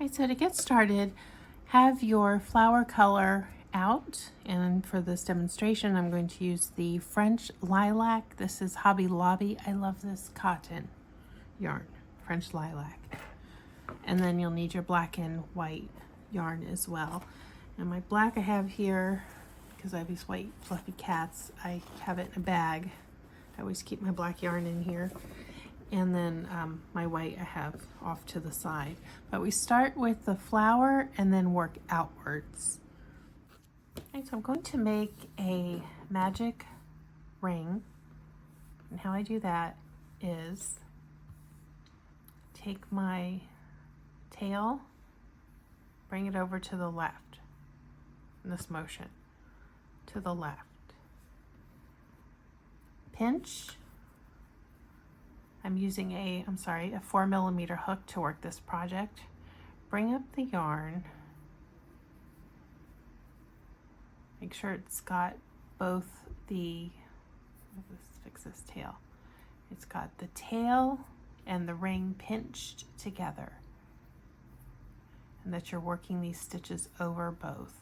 Right, so to get started, have your flower color out, and for this demonstration I'm going to use the French Lilac. This is Hobby Lobby. I love this cotton yarn, French Lilac. And then you'll need your black and white yarn as well. And my black I have here, because I have these white fluffy cats, I have it in a bag. I always keep my black yarn in here. And then my white I have off to the side. But we start with the flower and then work outwards. Okay, so I'm going to make a magic ring. And how I do that is take my tail, bring it over to the left in this motion, to the left. Pinch. I'm using a 4mm hook to work this project. Bring up the yarn. Make sure it's got both the, let's fix this tail. It's got the tail and the ring pinched together. And that you're working these stitches over both.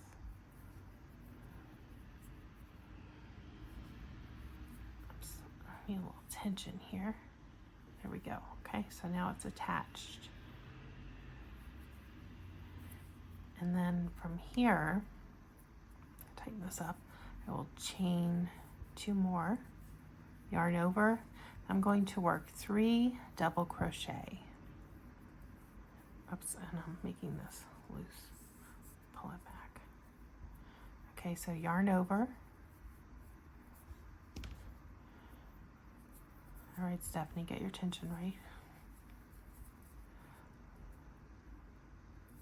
Oops, I need a little tension here. There we go. Okay, so now it's attached. And then from here, tighten this up, I will chain 2 more, yarn over. I'm going to work 3 double crochet. Oops, and I'm making this loose. Pull it back. Okay, so yarn over. All right, Stephanie, get your tension right.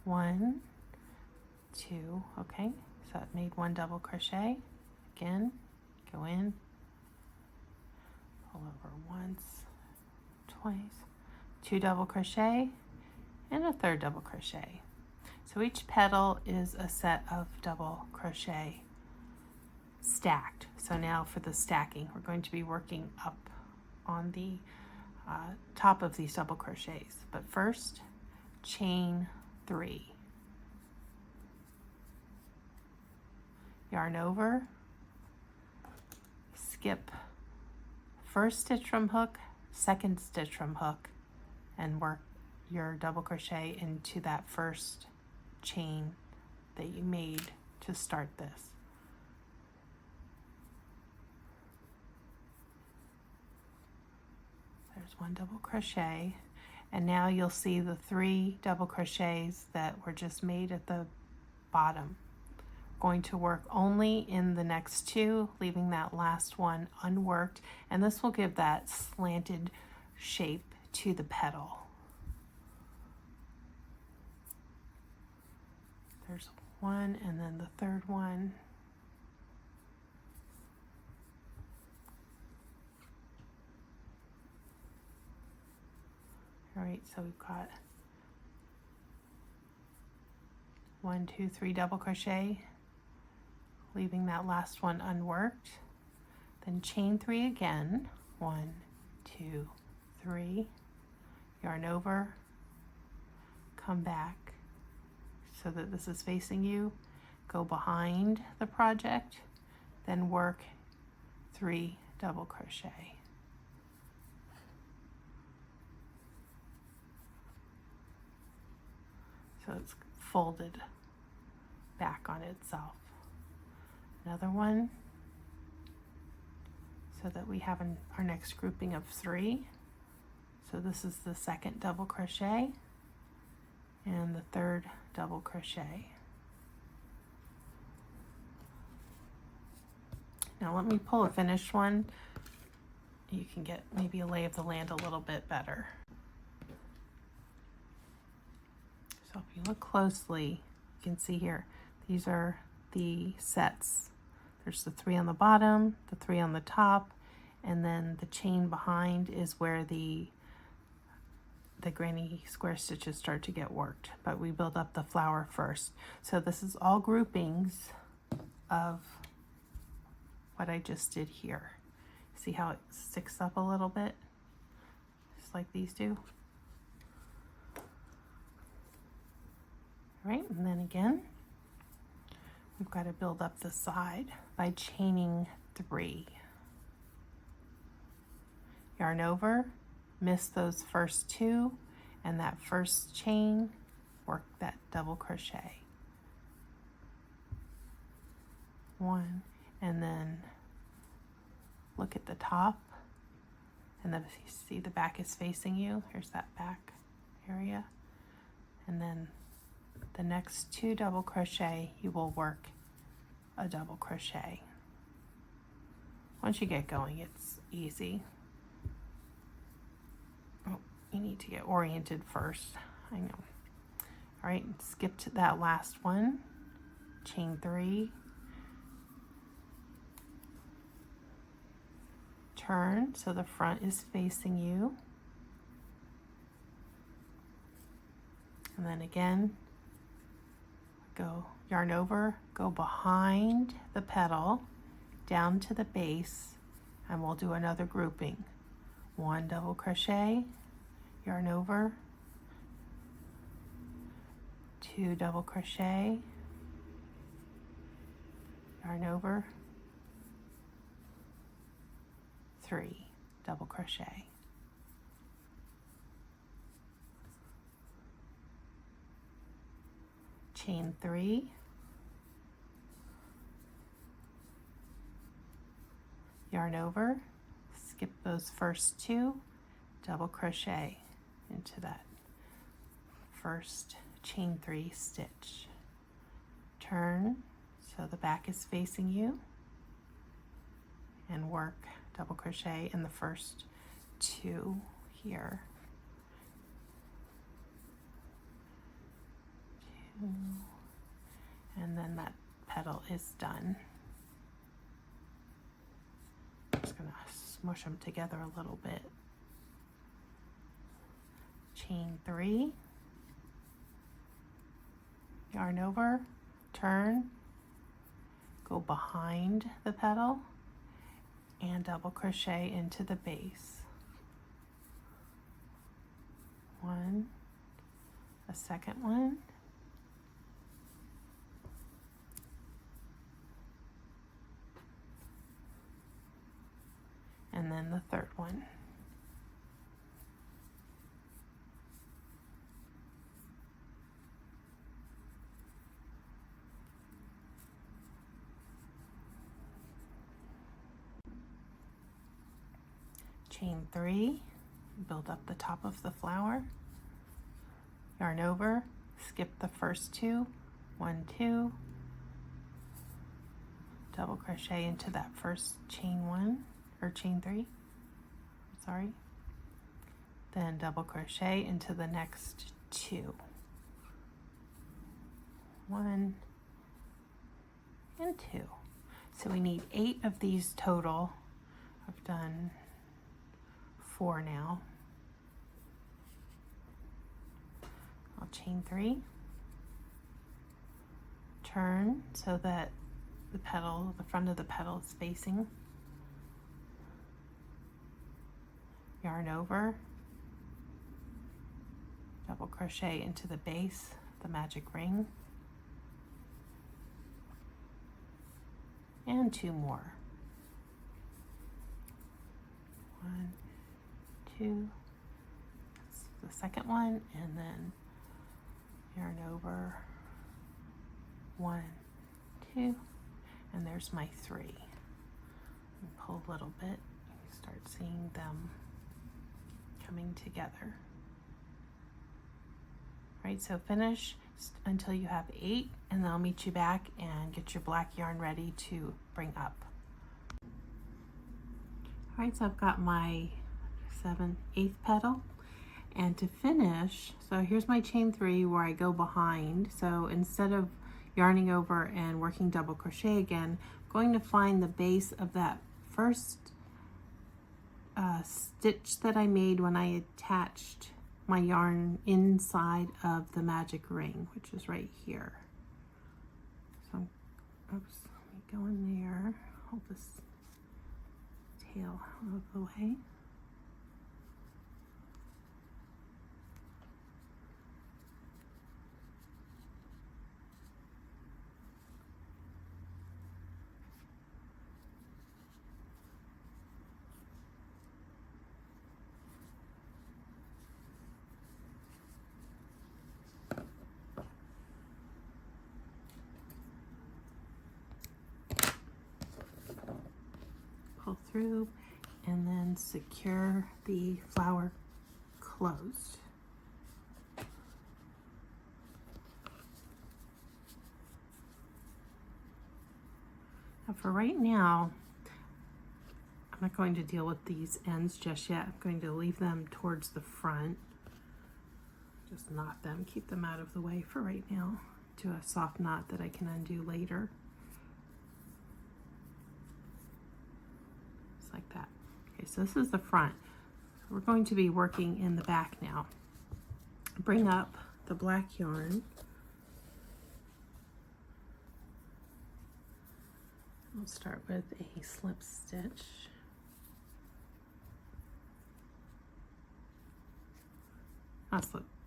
1, 2, okay, so I've made 1 double crochet. Again, go in, pull over once, twice, 2 double crochet, and a 3rd double crochet. So each petal is a set of double crochet stacked. So now for the stacking, we're going to be working up on the top of these double crochets. But first, chain 3. Yarn over, skip 1st stitch from hook, 2nd stitch from hook, and work your double crochet into that 1st chain that you made to start this. There's 1 double crochet, and now you'll see the 3 double crochets that were just made at the bottom. Going to work only in the next 2, leaving that last one unworked, and this will give that slanted shape to the petal. There's 1, and then the 3rd one. All right, so we've got 1, 2, 3 double crochet, leaving that last one unworked. Then chain 3 again. 1, 2, 3. Yarn over, come back so that this is facing you. Go behind the project, then work 3 double crochet. So it's folded back on itself. Another one, so that we have our next grouping of 3. So this is the 2nd double crochet and the 3rd double crochet. Now let me pull a finished one. You can get maybe a lay of the land a little bit better. So if you look closely, you can see here, these are the sets. There's the 3 on the bottom, the 3 on the top, and then the chain behind is where the granny square stitches start to get worked, but we build up the flower first. So this is all groupings of what I just did here. See how it sticks up a little bit, just like these do? All right, and then again, we've got to build up the side by chaining 3. Yarn over, miss those first 2, and that first chain, work that double crochet. 1, and then look at the top, and then you see the back is facing you. Here's that back area, and then the next 2 double crochet, you will work a double crochet. Once you get going, it's easy. Oh, you need to get oriented first, I know. All right, skip to that last one, chain 3, turn so the front is facing you, and then again, go yarn over, go behind the petal down to the base, and we'll do another grouping. 1 double crochet, yarn over, 2 double crochet, yarn over, 3 double crochet. Chain 3, yarn over, skip those first 2, double crochet into that first chain 3 stitch. Turn so the back is facing you, and work double crochet in the first 2 here. 2, and then that petal is done. I'm just gonna smush them together a little bit. Chain 3, yarn over, turn, go behind the petal, and double crochet into the base. 1, a second one, and then the third one. Chain 3, build up the top of the flower, yarn over, skip the first 2, 1, 2, double crochet into that first chain 1, or chain 3, sorry, then double crochet into the next 2, 1 and 2. So we need 8 of these total. I've done 4 now. I'll chain 3, turn so that the petal, the front of the petal is facing, yarn over, double crochet into the base, the magic ring, and 2 more. 1, 2, that's the second one, and then yarn over, 1, 2, and there's my 3. And pull a little bit, you start seeing them coming together. All right, so finish until you have 8, and then I'll meet you back and get your black yarn ready to bring up. All right, so I've got my 8th petal, and to finish, so here's my chain 3 where I go behind. So instead of yarning over and working double crochet again, I'm going to find the base of that first stitch that I made when I attached my yarn inside of the magic ring, which is right here. So, oops, let me go in there, hold this tail out of the way. through and then secure the flower closed. Now for right now, I'm not going to deal with these ends just yet. I'm going to leave them towards the front. Just knot them, keep them out of the way for right now. Do a soft knot that I can undo later. Just like that. Okay, so this is the front. We're going to be working in the back now. Bring up the black yarn. We'll start with a slip stitch.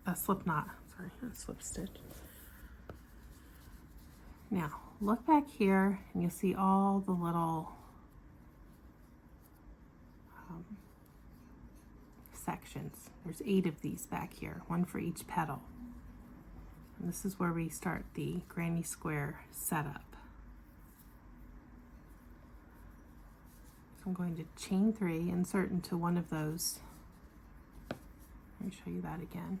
A slip knot, sorry, a slip stitch. Now, look back here and you'll see all the little sections. There's 8 of these back here, 1 for each petal. And this is where we start the granny square setup. So I'm going to chain 3, insert into one of those. Let me show you that again.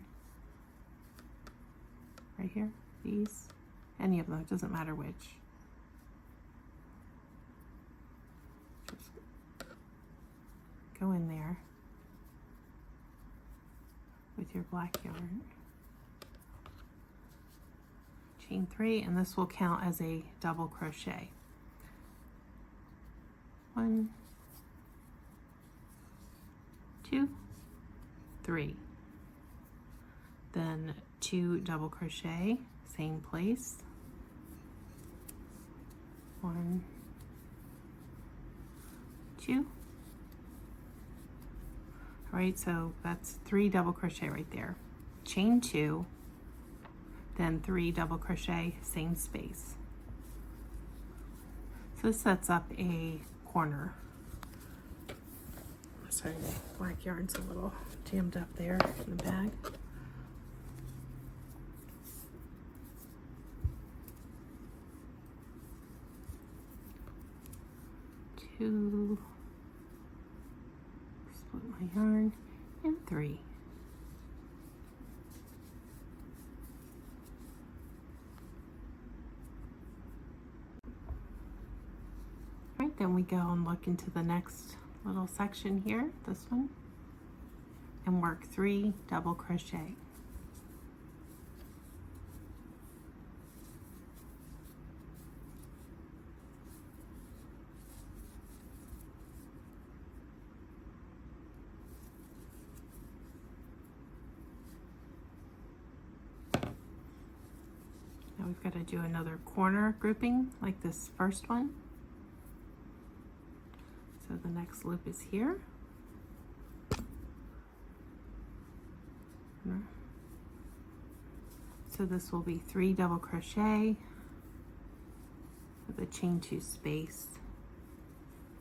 Right here, these, any of them, it doesn't matter which. Just go in there with your black yarn. Chain 3, and this will count as a double crochet. 1, 2, 3. Then 2 double crochet, same place. 1, 2. All right, so that's 3 double crochet right there. Chain 2, then 3 double crochet, same space. So this sets up a corner. Sorry, the black yarn's a little jammed up there in the bag. Two, split my yarn, and 3. Right, then we go and look into the next little section here, this one, and work 3 double crochet. Now we've got to do another corner grouping like this first one. So the next loop is here. So this will be 3 double crochet with a chain 2 space,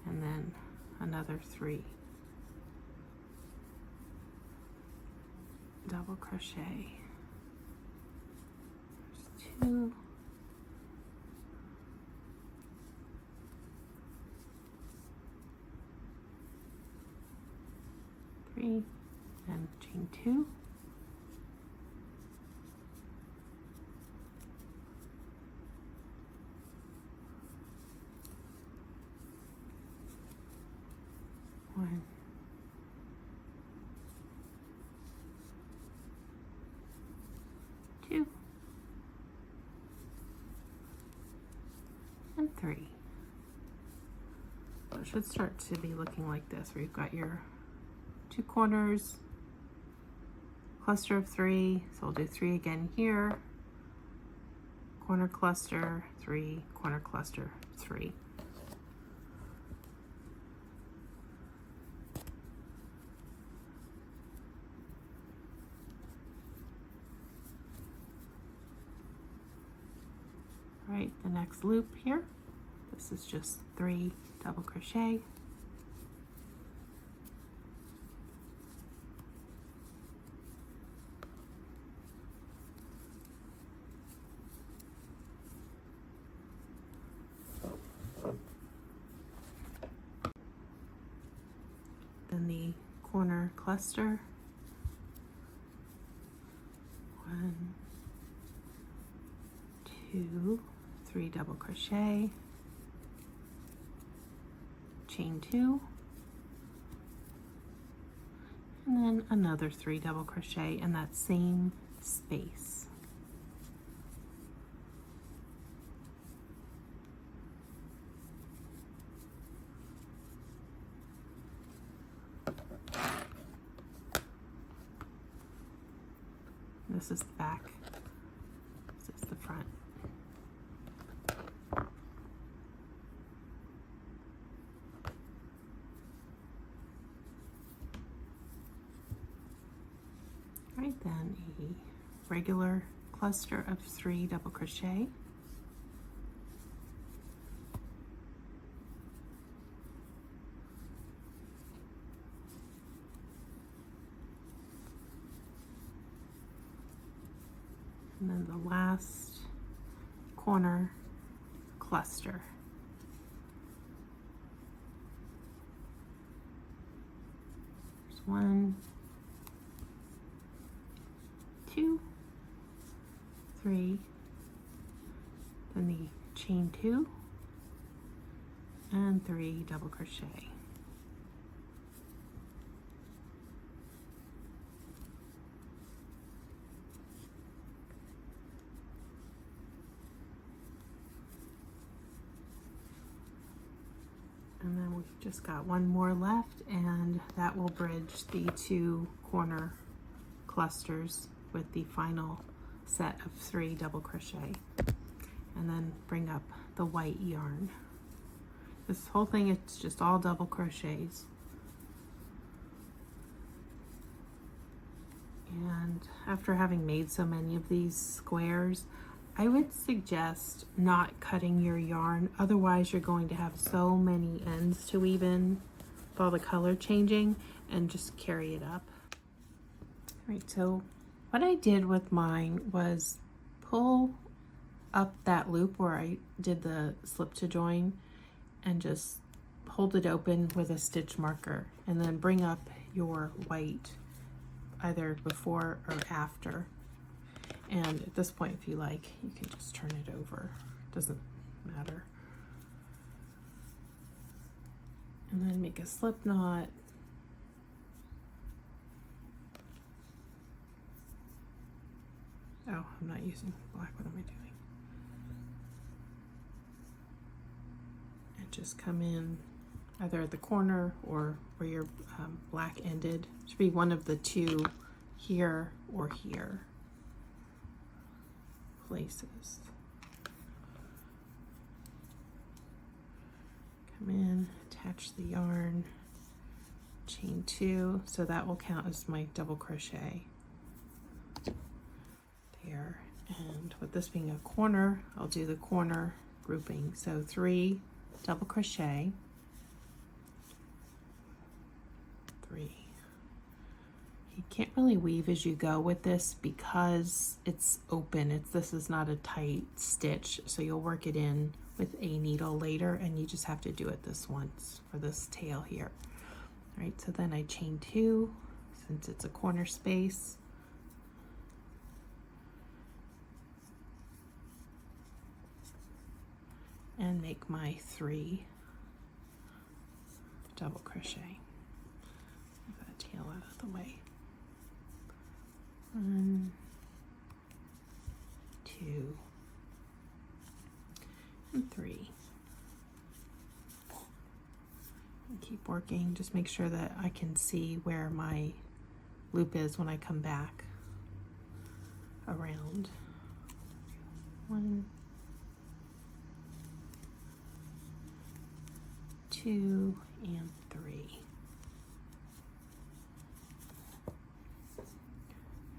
and then another 3 double crochet. There's 2. And chain 2. One, 2, and 3. So it should start to be looking like this, where you've got your 2 corners, cluster of 3, so we'll do 3 again here, corner cluster, 3, corner cluster, 3. All right, the next loop here, this is just 3 double crochet. cluster. 1, 2, 3 double crochet, chain 2, and then another 3 double crochet in that same space. This is the back, this is the front. Right, then a regular cluster of 3 double crochet. And then the last corner cluster. There's 1, 2, 3, then the chain 2 and 3 double crochet. And then we've just got one more left, and that will bridge the 2 corner clusters with the final set of 3 double crochet, and then bring up the white yarn. This whole thing, it's just all double crochets. And after having made so many of these squares, I would suggest not cutting your yarn, otherwise you're going to have so many ends to weave in with all the color changing, and just carry it up. All right, so what I did with mine was pull up that loop where I did the slip to join and just hold it open with a stitch marker, and then bring up your white either before or after. And at this point, if you like, you can just turn it over. Doesn't matter. And then make a slip knot. Oh, I'm not using black. What am I doing? And just come in either at the corner or where your black ended. It should be one of the 2 here or here places. Come in, attach the yarn, chain 2, so that will count as my double crochet there. And with this being a corner, I'll do the corner grouping. So 3 double crochet, 3. You can't really weave as you go with this because it's open. This is not a tight stitch, so you'll work it in with a needle later, and you just have to do it this once for this tail here. All right, so then I chain 2 since it's a corner space. And make my 3 double crochet. Move that tail out of the way. 1, 2, and 3. And keep working. Just make sure that I can see where my loop is when I come back around. 1, 2, and 3.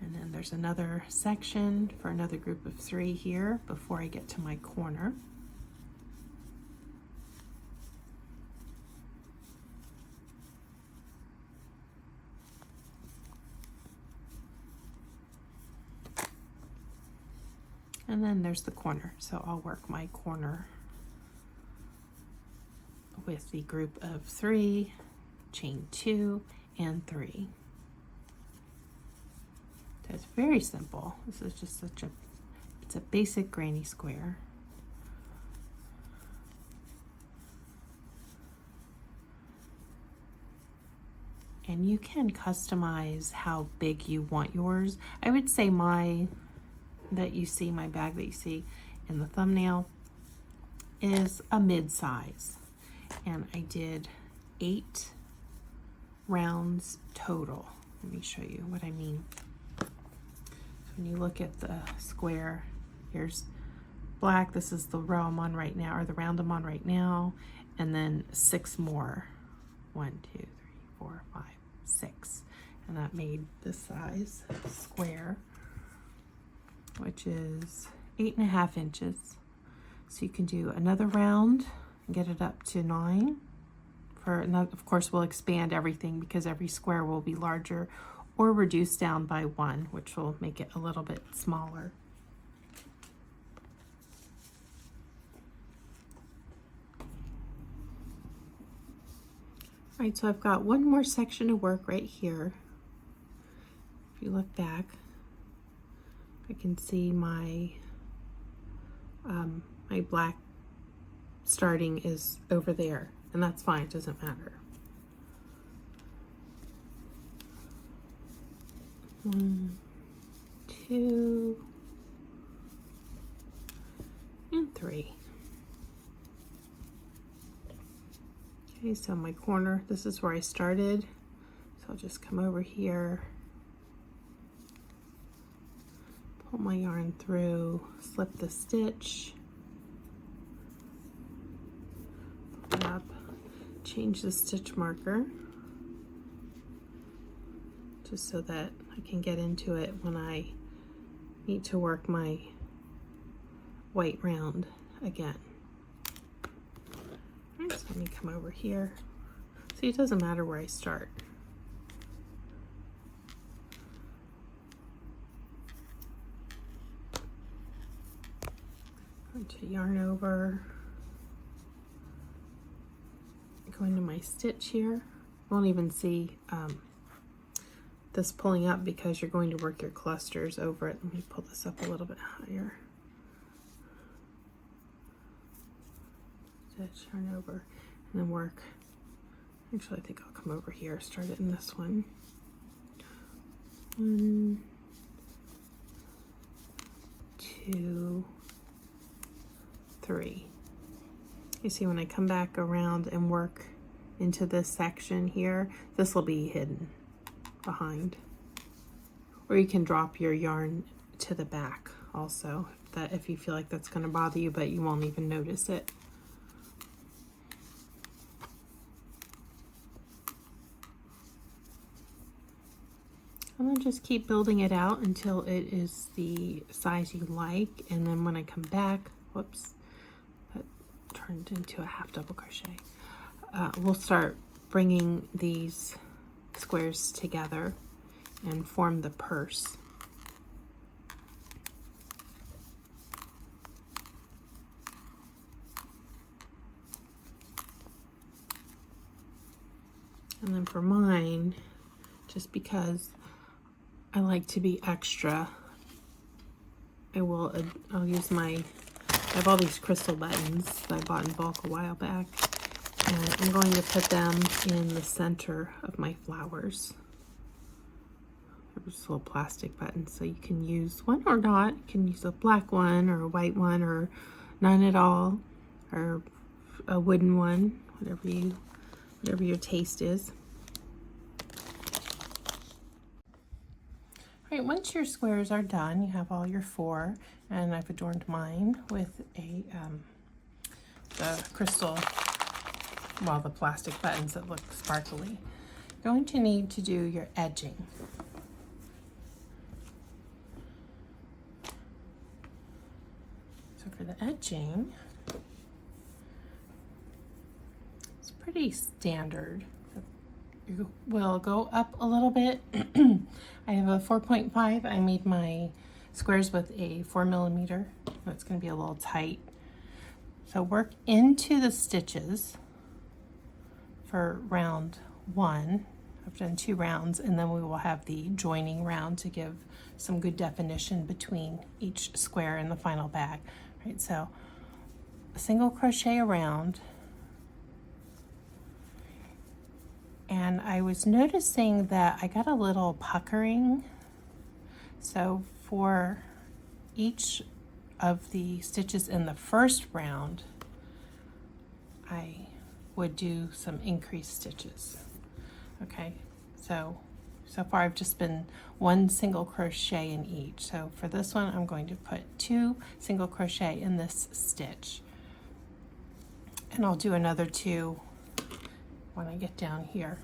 And then there's another section for another group of 3 here before I get to my corner. And then there's the corner, so I'll work my corner with the group of 3, chain 2 and 3. It's very simple. This is just it's a basic granny square. And you can customize how big you want yours. I would say my bag that you see in the thumbnail is a mid-size. And I did 8 rounds total. Let me show you what I mean. So when you look at the square, here's black. This is the row I'm on right now, or the round I'm on right now. And then 6 more. 1, 2, 3, 4, 5, 6. And that made this size square, which is 8.5 inches. So you can do another round and get it up to 9. Of course, we'll expand everything because every square will be larger or reduced down by 1, which will make it a little bit smaller. All right, so I've got one more section of work right here. If you look back, I can see my my black starting is over there, and that's fine, it doesn't matter. 1, 2, and 3. Okay, so my corner, this is where I started. So I'll just come over here, pull my yarn through, slip the stitch, pull it up, change the stitch marker, just so that I can get into it when I need to work my white round again. Alright, so let me come over here. See, it doesn't matter where I start. Going to yarn over, go into my stitch here. You won't even see this pulling up because you're going to work your clusters over it. Let me pull this up a little bit higher. Stitch, yarn over, and then work. Actually, I think I'll come over here, start it in this one. 1, 2, 3. You see, when I come back around and work into this section here, this will be hidden behind. Or you can drop your yarn to the back also, that if you feel like that's going to bother you, but you won't even notice it. I'm going to just keep building it out until it is the size you like, and then when I come back, whoops, that turned into a half double crochet. We'll start bringing these squares together and form the purse. And then for mine, just because I like to be extra, I'll use I have all these crystal buttons that I bought in bulk a while back, and I'm going to put them in the center of my flowers. They're just little plastic buttons, so you can use one or not. You can use a black one or a white one or none at all, or a wooden one, whatever your taste is. All right, once your squares are done, you have all your 4, and I've adorned mine with the crystal, well, the plastic buttons that look sparkly. You're going to need to do your edging. So for the edging, it's pretty standard. You will go up a little bit. I have a 4.5. I made my squares with a 4mm. That's going to be a little tight. So work into the stitches for round 1 I've done 2 rounds, and then we will have the joining round to give some good definition between each square in the final bag. Right, so a single crochet around, and I was noticing that I got a little puckering. So for each of the stitches in the first round, I would do some increased stitches. Okay, so far I've just been 1 single crochet in each. So for this one, I'm going to put 2 single crochet in this stitch, and I'll do another 2 when I get down here.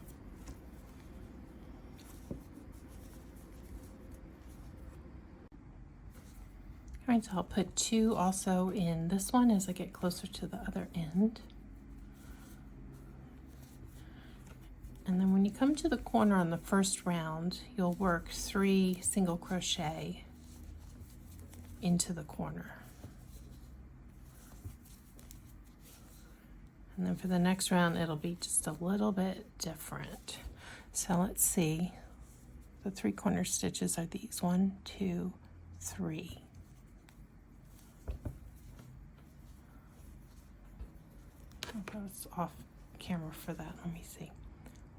All right, so I'll put 2 also in this one as I get closer to the other end. And then when you come to the corner on the first round, you'll work 3 single crochet into the corner. And then for the next round, it'll be just a little bit different. So let's see. The 3 corner stitches are these: 1, 2, 3. I was off camera for that. Let me see.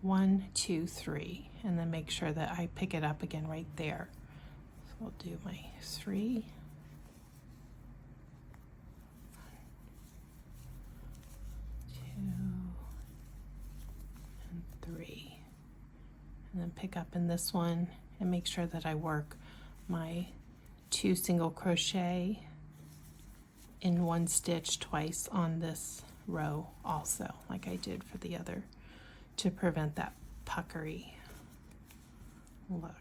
1, 2, 3, and then make sure that I pick it up again right there. So I'll do my 3, 2, and 3, and then pick up in this one and make sure that I work my 2 single crochet in 1 stitch twice on this row also, like I did for the other, to prevent that puckery look.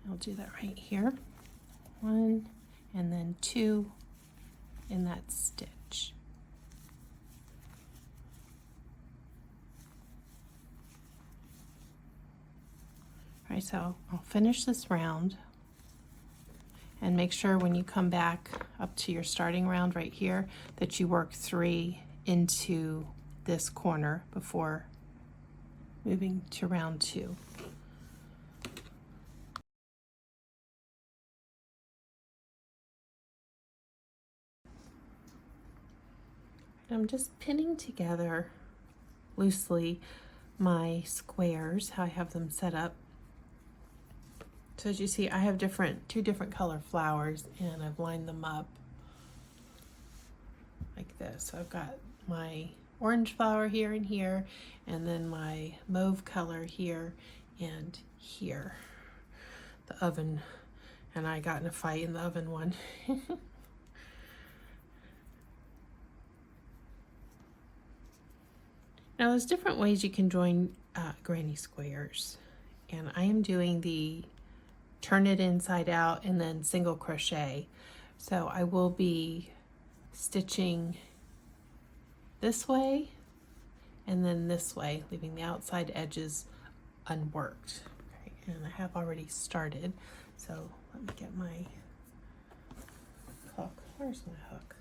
I'll do that right here. 1 and then 2 in that stitch. All right, so I'll finish this round, and make sure when you come back up to your starting round right here that you work 3 into this corner before moving to round 2. I'm just pinning together loosely my squares, how I have them set up. So as you see, I have 2 different color flowers, and I've lined them up like this. So I've got my orange flower here and here, and then my mauve color here and here. The oven, and I got in a fight in the oven one. Now there's different ways you can join granny squares, and I am doing the turn it inside out and then single crochet. So I will be stitching this way and then this way, leaving the outside edges unworked. Okay, and I have already started. So let me get my hook. Where's my hook?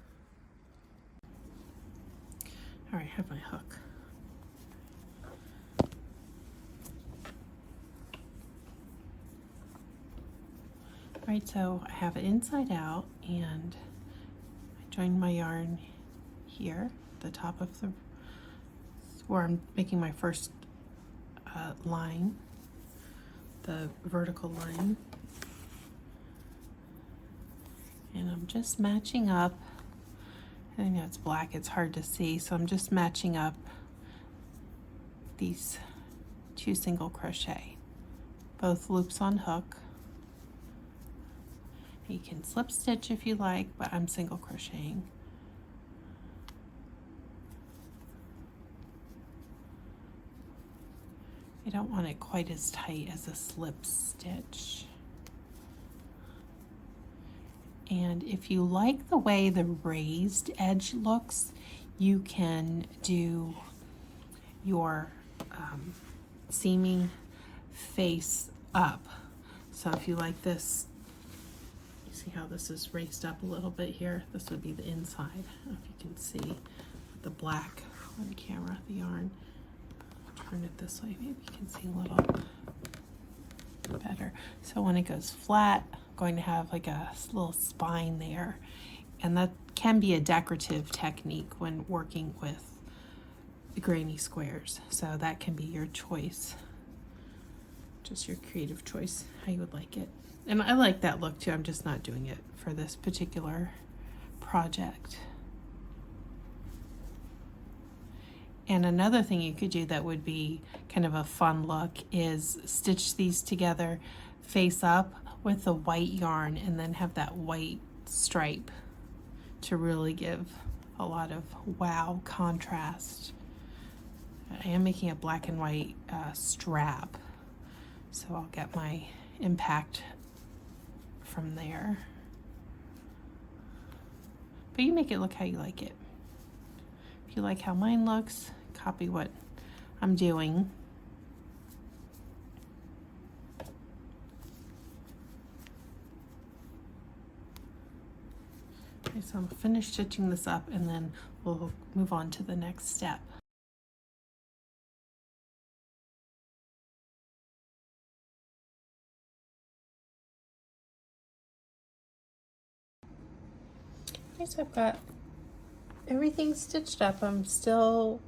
All right, I have my hook. Right, so I have it inside out, and I joined my yarn here, the top of the, where I'm making my first line, the vertical line, and I'm just matching up. I know it's black, it's hard to see, so I'm just matching up these 2 single crochet, both loops on hook. You can slip stitch if you like, but I'm single crocheting. I don't want it quite as tight as a slip stitch. And if you like the way the raised edge looks, you can do your seaming face up. So if you like this, see how this is raised up a little bit here? This would be the inside, if you can see. the black on camera, the yarn. Turn it this way, maybe you can see a little better. So when it goes flat, I'm going to have like a little spine there, and that can be a decorative technique when working with the granny squares. So that can be your choice, just your creative choice, how you would like it. And I like that look too. I'm just not doing it for this particular project. And another thing you could do that would be kind of a fun look is stitch these together face up with the white yarn and then have that white stripe to really give a lot of wow contrast. I am making a black and white strap, so I'll get my impact from there. But you make it look how you like it. If you like how mine looks, copy what I'm doing. Okay, so I'm finished stitching this up and then we'll move on to the next step. Okay, so I've got everything stitched up. I'm still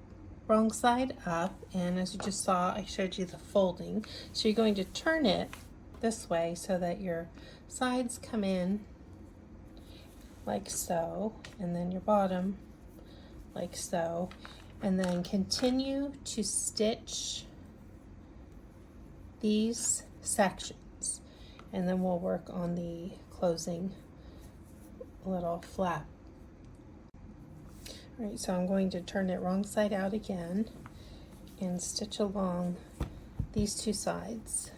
wrong side up, and as you just saw, I showed you the folding. So you're going to turn it this way so that your sides come in like so, and then your bottom like so, and then continue to stitch these sections, and then we'll work on the closing little flap. All right, so I'm going to turn it wrong side out again and stitch along these two sides.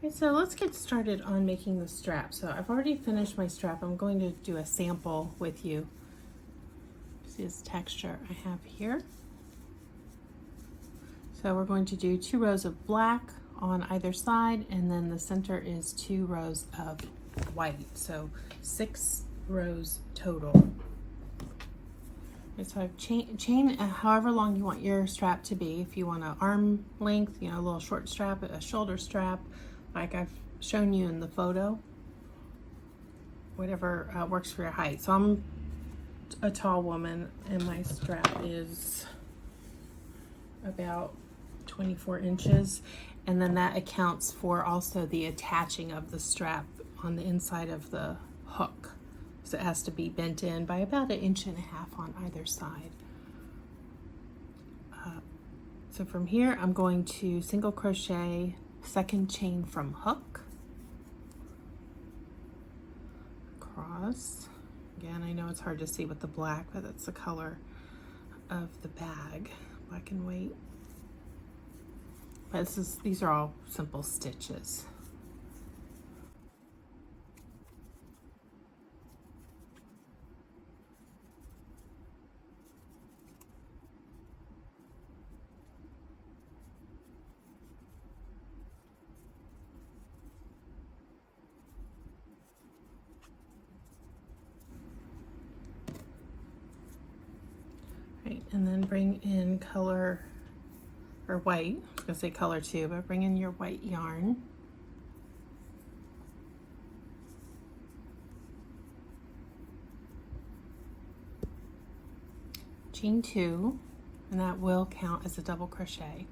Okay, so let's get started on making the strap. So I've already finished my strap. I'm going to do a sample with you. See this texture I have here. So we're going to do 2 rows of black on either side, and then the center is 2 rows of white. So 6 rows total. Okay, so I've chain however long you want your strap to be. If you want an arm length, you know, a little short strap, a shoulder strap, like I've shown you in the photo, whatever works for your height. So I'm a tall woman and my strap is about 24 inches, and then that accounts for also the attaching of the strap on the inside of the hook. So it has to be bent in by about 1.5 inches on either side. So from here I'm going to single crochet, second chain from hook, across. Again, I know it's hard to see with the black, but that's the color of the bag, black and white. But these are all simple stitches. Right, and then bring in color, or white, I was gonna say color too, but bring in your white yarn. Chain 2, and that will count as a double crochet.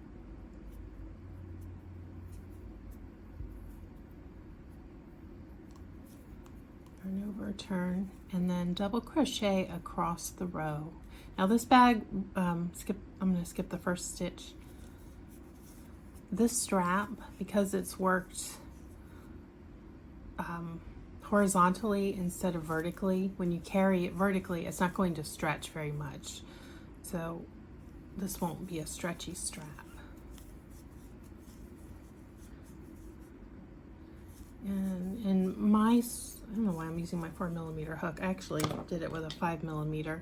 Turn over, turn, and then double crochet across the row. Now this bag, I'm going to skip the first stitch. This strap, because it's worked horizontally instead of vertically. When you carry it vertically, it's not going to stretch very much. So this won't be a stretchy strap. And in my, I don't know why I'm using my 4mm hook. I actually did it with a 5mm,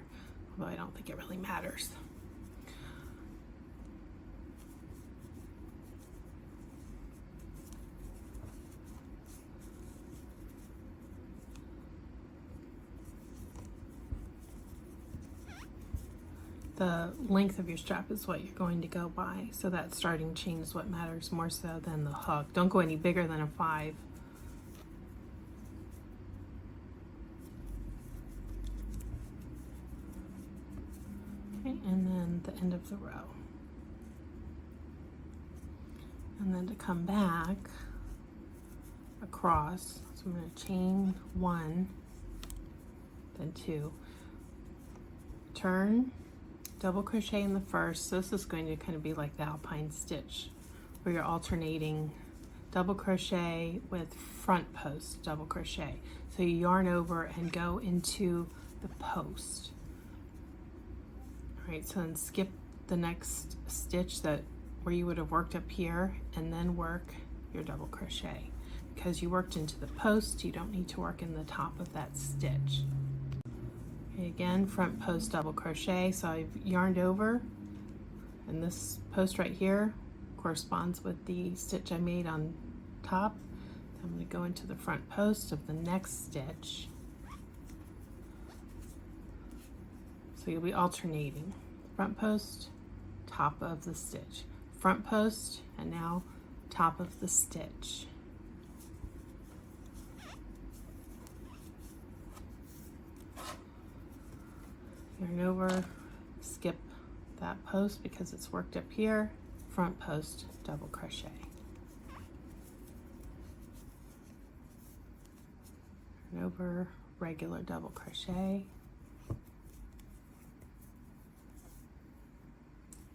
although I don't think it really matters. The length of your strap is what you're going to go by, so that starting chain is what matters more so than the hook. Don't go any bigger than a 5. Okay, and then the end of the row. And then to come back across, so I'm going to chain 1, then 2, turn, double crochet in the first. So this is going to kind of be like the alpine stitch, where you're alternating double crochet with front post double crochet. So you yarn over and go into the post. All right, so then skip the next stitch where you would have worked up here, and then work your double crochet. Because you worked into the post, you don't need to work in the top of that stitch. Okay, again, front post double crochet. So I've yarned over, and this post right here corresponds with the stitch I made on top. So I'm going to go into the front post of the next stitch. So you'll be alternating front post, top of the stitch, front post, and now top of the stitch. Yarn over, skip that post because it's worked up here, front post double crochet. Yarn over, regular double crochet,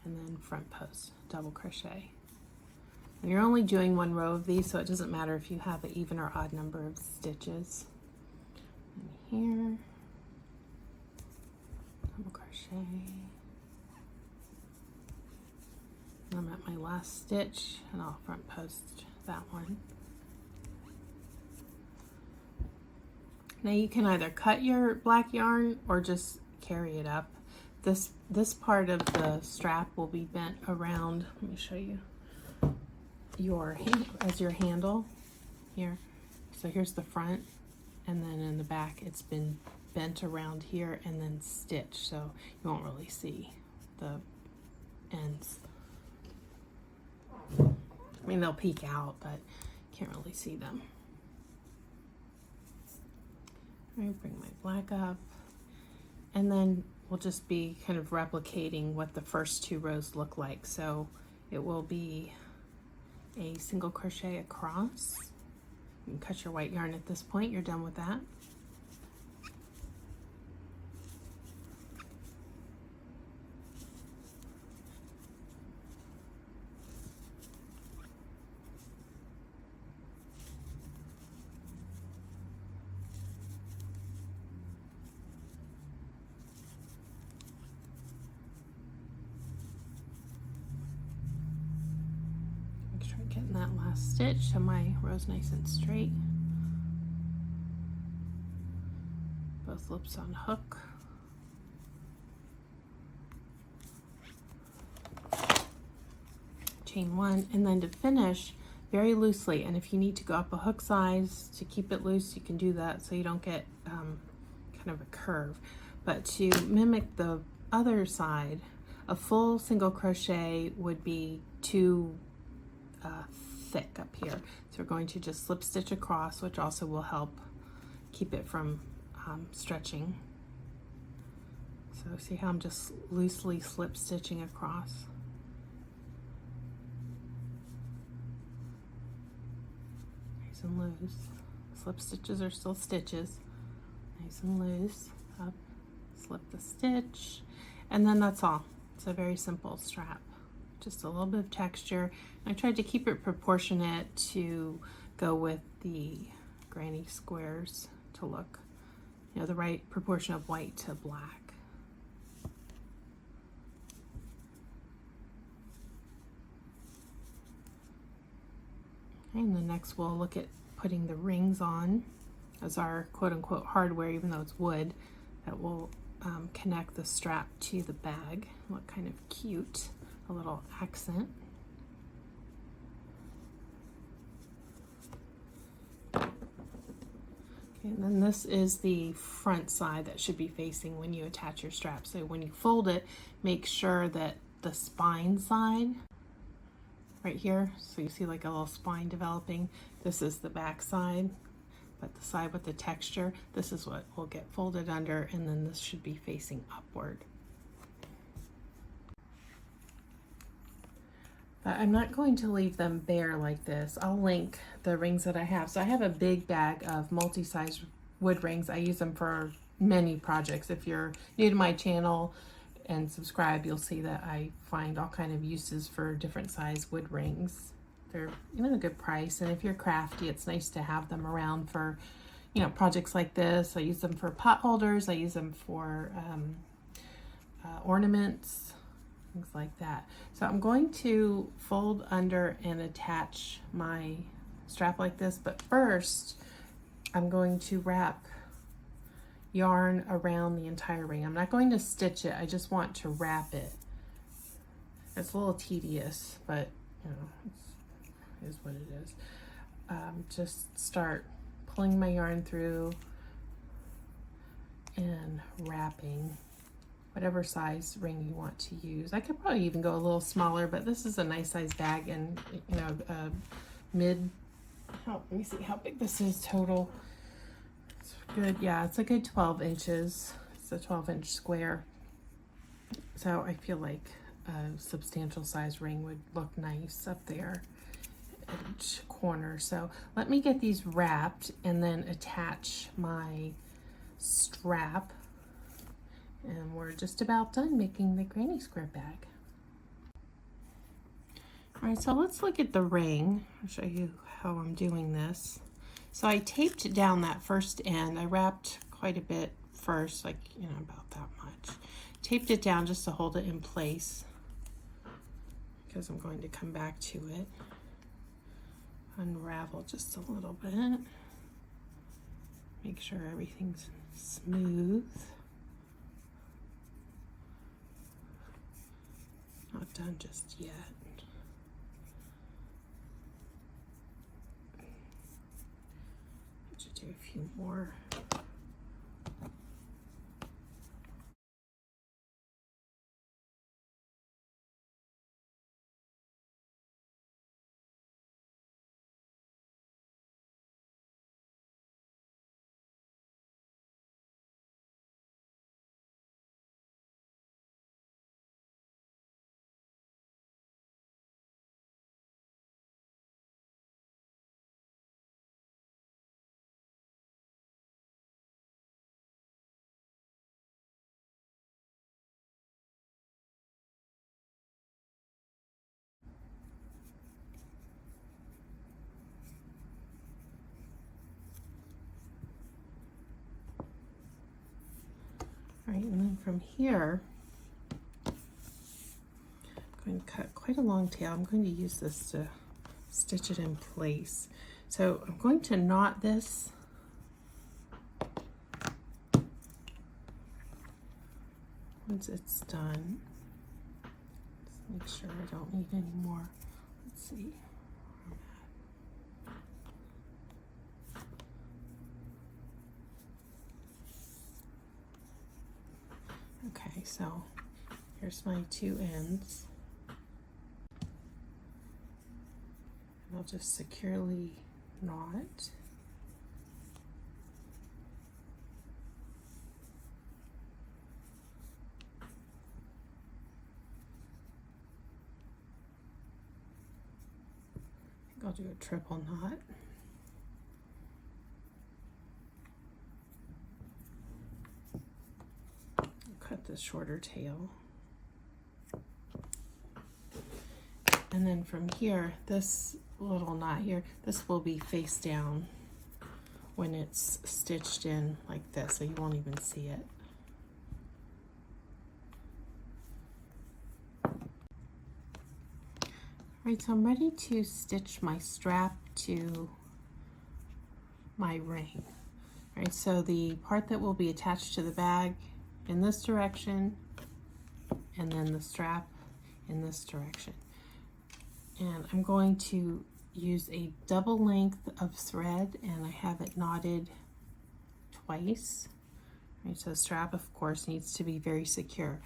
and then front post double crochet. And you're only doing 1 row of these, so it doesn't matter if you have an even or odd number of stitches. And here, double crochet. And I'm at my last stitch, and I'll front post that one. Now you can either cut your black yarn or just carry it up. This part of the strap will be bent around, let me show you, your handle here. So here's the front, and then in the back it's been bent around here and then stitched, so you won't really see the ends. I mean, they'll peek out, but you can't really see them. All right, bring my black up, and then we'll just be kind of replicating what the first 2 rows look like. So it will be a single crochet across. You can cut your white yarn at this point, you're done with that. Getting that last stitch so my row's nice and straight. Both loops on hook. Chain 1, and then to finish, very loosely, and if you need to go up a hook size to keep it loose, you can do that so you don't get kind of a curve. But to mimic the other side, a full single crochet would be too thick up here. So we're going to just slip stitch across, which also will help keep it from stretching. So see how I'm just loosely slip stitching across. Nice and loose. Slip stitches are still stitches. Nice and loose. Up, slip the stitch, and then that's all. It's a very simple strap. Just a little bit of texture. I tried to keep it proportionate to go with the granny squares to look, you know, the right proportion of white to black. Okay, and then next we'll look at putting the rings on as our quote-unquote hardware, even though it's wood, that will connect the strap to the bag. Look kind of cute, a little accent. Okay, and then this is the front side that should be facing when you attach your strap. So when you fold it, make sure that the spine side, right here, so you see like a little spine developing, this is the back side, but the side with the texture, this is what will get folded under, and then this should be facing upward. But I'm not going to leave them bare like this. I'll link the rings that I have. So I have a big bag of multi-size wood rings. I use them for many projects. If you're new to my channel and subscribe, you'll see that I find all kind of uses for different size wood rings. They're even a good price, and if you're crafty, it's nice to have them around for, you know, projects like this. I use them for pot holders. I use them for ornaments, things like that. So I'm going to fold under and attach my strap like this, but first I'm going to wrap yarn around the entire ring. I'm not going to stitch it, I just want to wrap it. It's a little tedious, but you know, it is what it is. Just start pulling my yarn through and wrapping whatever size ring you want to use. I could probably even go a little smaller, but this is a nice size bag, and you know, let me see how big this is total. It's good, yeah, it's a good 12 inches. It's a 12-inch square. So I feel like a substantial size ring would look nice up there at each corner. So let me get these wrapped and then attach my strap, and we're just about done making the granny square bag. All right, so let's look at the ring. I'll show you how I'm doing this. So I taped down that first end. I wrapped quite a bit first, like, you know, about that much. Taped it down just to hold it in place, because I'm going to come back to it. Unravel just a little bit. Make sure everything's smooth. Not done just yet. Should do a few more. All right, and then from here, I'm going to cut quite a long tail. I'm going to use this to stitch it in place. So I'm going to knot this once it's done. Just make sure I don't need any more. Let's see. Okay, so here's my two ends. And I'll just securely knot. I think I'll do a triple knot. Cut the shorter tail, and then from here, this little knot here, this will be face down when it's stitched in like this, so you won't even see it. Alright, so I'm ready to stitch my strap to my ring. Alright, so the part that will be attached to the bag in this direction, and then the strap in this direction. And I'm going to use a double length of thread, and I have it knotted twice. Right, so the strap, of course, needs to be very secure.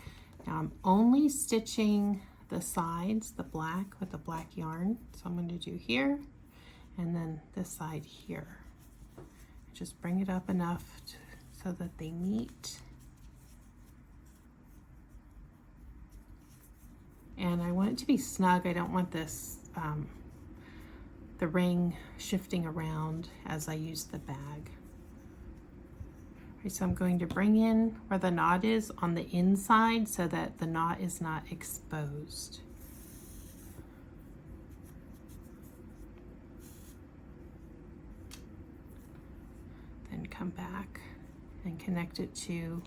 Now I'm only stitching the sides, the black, with the black yarn. So I'm going to do here, and then this side here. Just bring it up enough so that they meet. And I want it to be snug. I don't want this, the ring shifting around as I use the bag. Okay, so I'm going to bring in where the knot is on the inside so that the knot is not exposed. Then come back and connect it to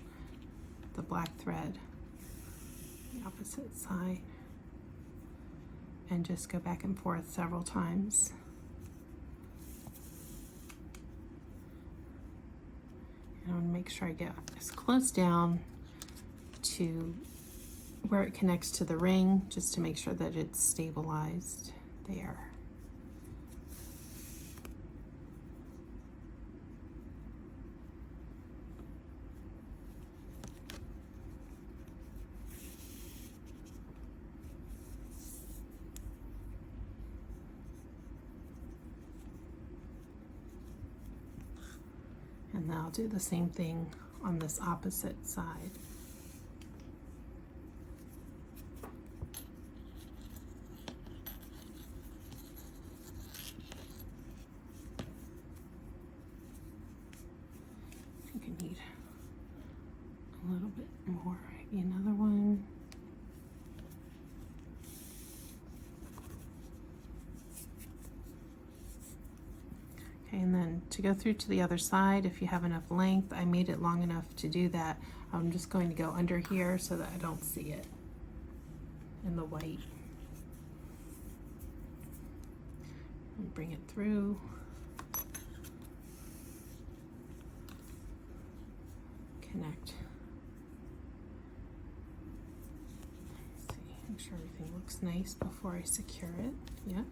the black thread, the opposite side, and just go back and forth several times. And I want to make sure I get as close down to where it connects to the ring, just to make sure that it's stabilized there. And then I'll do the same thing on this opposite side. I think I need a little bit more, maybe another one. Okay, and then to go through to the other side, if you have enough length, I made it long enough to do that. I'm just going to go under here so that I don't see it in the white. And bring it through. Connect. Let's see, make sure everything looks nice before I secure it. Yeah.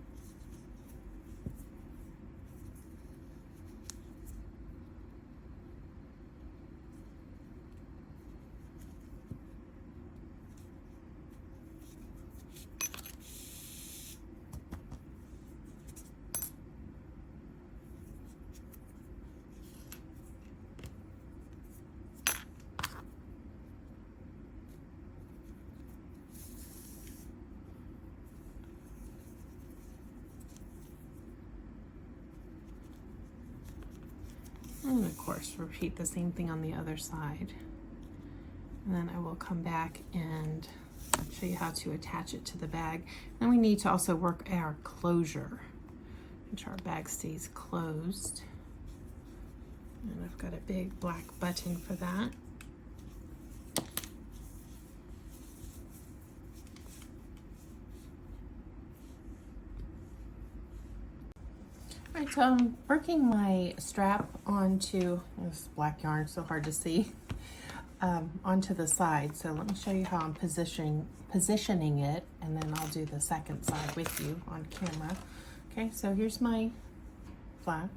And of course, repeat the same thing on the other side. And then I will come back and show you how to attach it to the bag. Then we need to also work our closure. Make sure our bag stays closed. And I've got a big black button for that. Alright, so I'm working my strap onto, this black yarn, so hard to see, onto the side. So let me show you how I'm positioning it, and then I'll do the second side with you on camera. Okay, so here's my flap.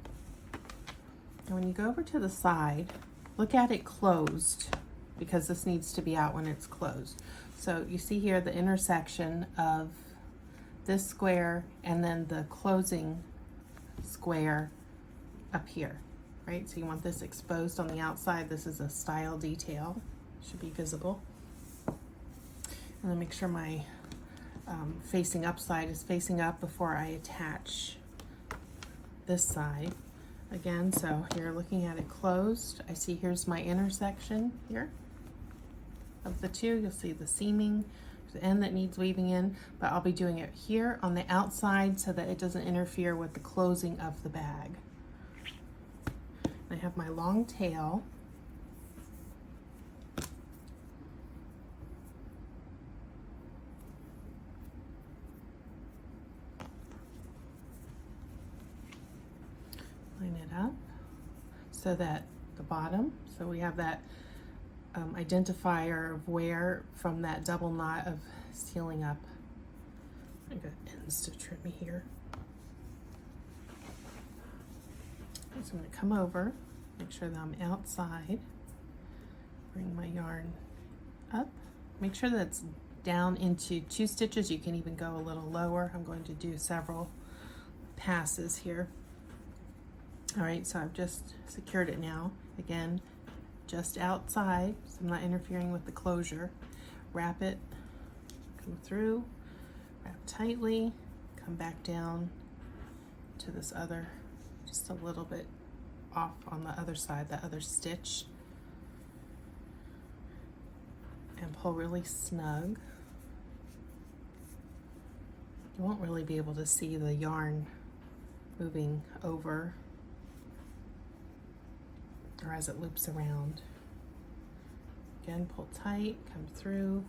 And when you go over to the side, look at it closed, because this needs to be out when it's closed. So you see here the intersection of this square and then the closing square up here, right? So you want this exposed on the outside. This is a style detail, should be visible. And then make sure my facing up side is facing up before I attach this side again. So here, looking at it closed, I see here's my intersection here of the two. You'll see the seaming, the end that needs weaving in, but I'll be doing it here on the outside so that it doesn't interfere with the closing of the bag. I have my long tail. Line it up so that the bottom, so we have that identifier of where from that double knot of sealing up. I got ends to trim me here. So I'm going to come over, make sure that I'm outside, bring my yarn up, make sure that it's down into 2 stitches. You can even go a little lower. I'm going to do several passes here. All right, so I've just secured it now. Again, just outside, so I'm not interfering with the closure. Wrap it, come through, wrap tightly, come back down to this other, just a little bit off on the other side, the other stitch, and pull really snug. You won't really be able to see the yarn moving over or as it loops around. Again, pull tight, come through,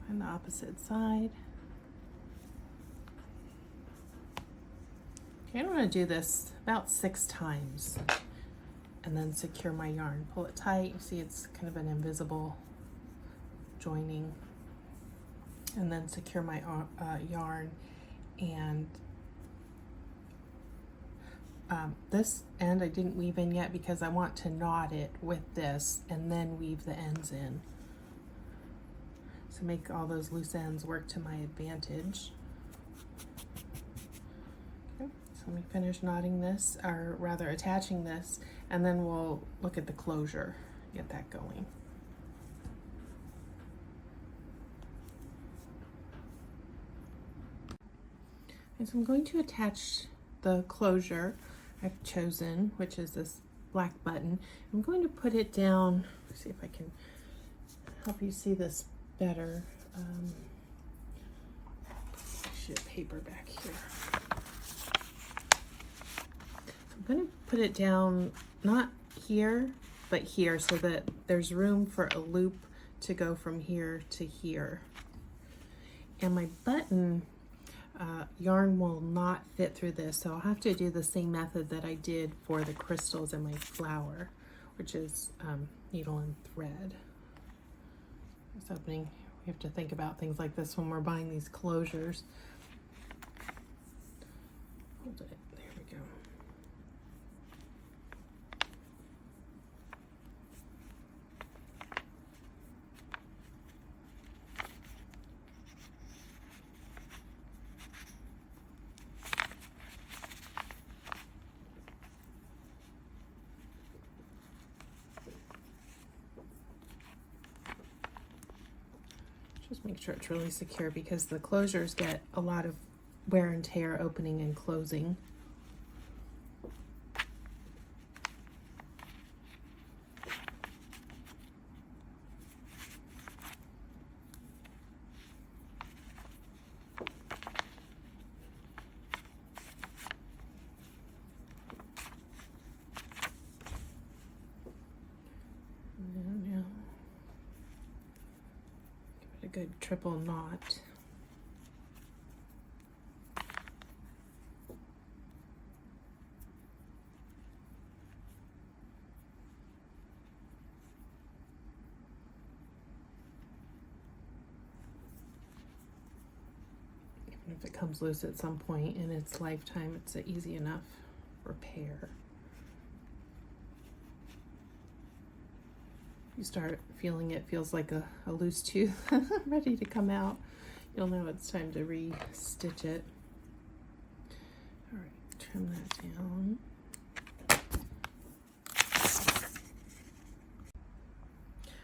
find the opposite side. Okay, I'm going to do this about 6 times and then secure my yarn. Pull it tight. You see it's kind of an invisible joining. And then secure my yarn, and this end I didn't weave in yet because I want to knot it with this and then weave the ends in. So make all those loose ends work to my advantage. Okay, so let me finish knotting this, or rather attaching this, and then we'll look at the closure, get that going. And so I'm going to attach the closure I've chosen, which is this black button. I'm going to put it down, see if I can help you see this better. Shoot, paper back here. So I'm going to put it down, not here, but here, so that there's room for a loop to go from here to here. And my button yarn will not fit through this, so I'll have to do the same method that I did for the crystals in my flower, which is needle and thread. It's opening. We have to think about things like this when we're buying these closures. Hold it. There we go. Just make sure it's really secure because the closures get a lot of wear and tear opening and closing. A good triple knot. Even if it comes loose at some point in its lifetime, it's an easy enough repair. You start feeling it feels like a loose tooth ready to come out, you'll know it's time to re-stitch it. All right, trim that down.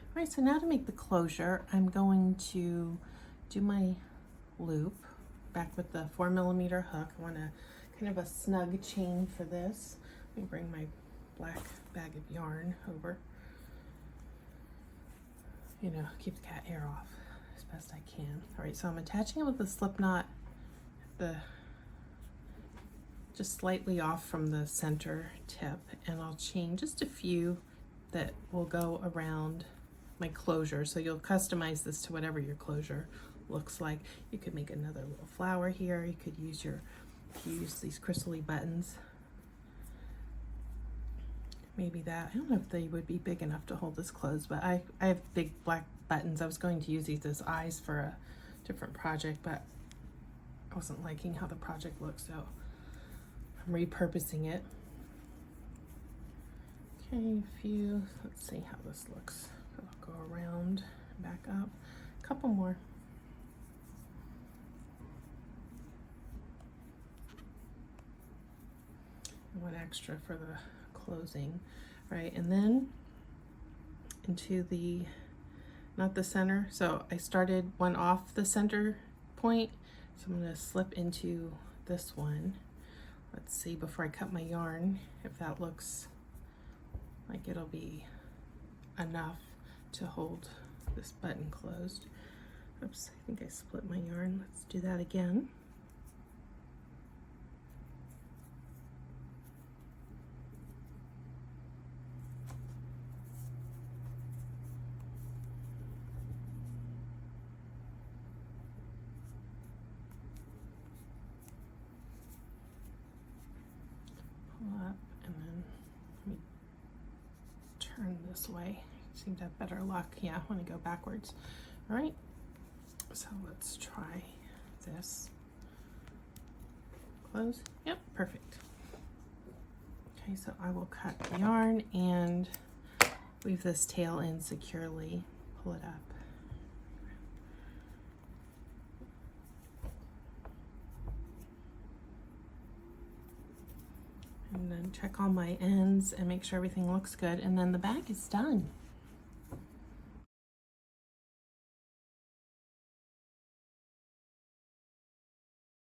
All right, so now to make the closure, I'm going to do my loop back with the 4mm hook. I want a kind of a snug chain for this. Let me bring my black bag of yarn over. You know, keep the cat hair off as best I can. All right, so I'm attaching it with a slip knot at the just slightly off from the center tip, and I'll chain just a few that will go around my closure. So you'll customize this to whatever your closure looks like. You could make another little flower here. You could use these crystally buttons. Maybe that, I don't know if they would be big enough to hold this closed, but I have big black buttons. I was going to use these as eyes for a different project, but I wasn't liking how the project looked, so I'm repurposing it. Okay, let's see how this looks. I'll go around, back up, a couple more. One extra for the closing, right? And then into the, not the center, so I started one off the center point, so I'm going to slip into this one. Let's see before I cut my yarn if that looks like it'll be enough to hold this button closed. Oops, I think I split my yarn. Let's do that again. Up, and then let me turn this way. Seem to have better luck. Yeah, I want to go backwards. All right, so let's try this. Close. Yep, perfect. Okay, so I will cut the yarn and weave this tail in securely. Pull it up. And then check all my ends and make sure everything looks good, and then the bag is done.